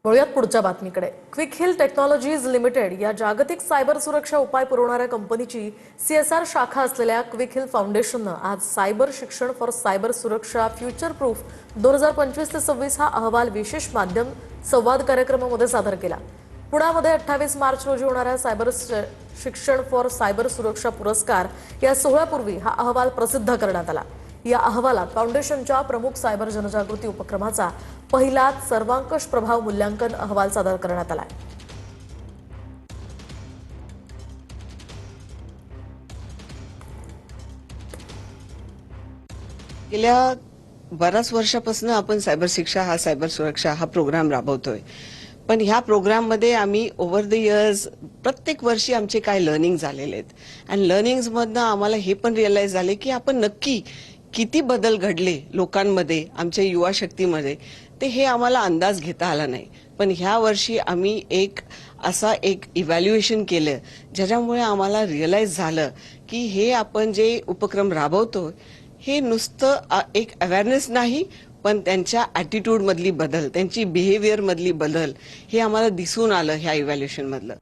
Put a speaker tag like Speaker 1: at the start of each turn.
Speaker 1: वळूयात पुढच्या बातमीकडे। Quick hill technologies limited या जागतिक सायबर सुरक्षा उपाय पुरवणाऱ्या कंपनीची सीएसआर शाखा असलेल्या क्विक हिल फाउंडेशनने आज सायबर शिक्षण फॉर सायबर सुरक्षा फ्युचर प्रूफ 2025 ते 26 हा अहवाल विशेष माध्यम संवाद कार्यक्रमामध्ये सादर केला। पुण्यामध्ये 28 मार्च रोजी होणाऱ्या सायबर शिक्षण फॉर सायबर सुरक्षा पुरस्कार या सोहळ्यापूर्वी हा अहवाल प्रसिद्ध करण्यात आला। या अहवालात फाउंडेशनच्या प्रमुख सायबर जनजागृती उपक्रमाचा पहिलाच सर्वांकष प्रभाव मूल्यांकन अहवाल सादर करण्यात आला।
Speaker 2: गेल्या बऱ्याच वर्षापासून आपण सायबर शिक्षा सायबर सुरक्षा हा प्रोग्राम राबवतोय। पण ह्या प्रोग्राम मध्ये आम्ही ओव्हर द इयर्स प्रत्येक वर्षी आमचे काय लर्निंग झालेले आहेत आणि लर्निंग्स मधनं आम्हाला हे पण रिअलाइज झाले की आपण नक्की किती बदल घडले लोकांमध्ये, आमच्या युवा शक्तीमध्ये, ते हे आम्हाला अंदाज घेता आला नाही। पण ह्या वर्षी आम्ही एक इव्हॅल्युएशन केलं ज्याच्यामुळे आम्हाला रिअलाइज झालं की हे आपण जे उपक्रम राबवतो हे नुसतं एक अवेअरनेस नाही, पण त्यांच्या ॲटिट्यूड मधली बदल, त्यांची बिहेवियर मधली बदल हे आम्हाला दिसून आलं ह्या इव्हॅल्युएशन मधलं।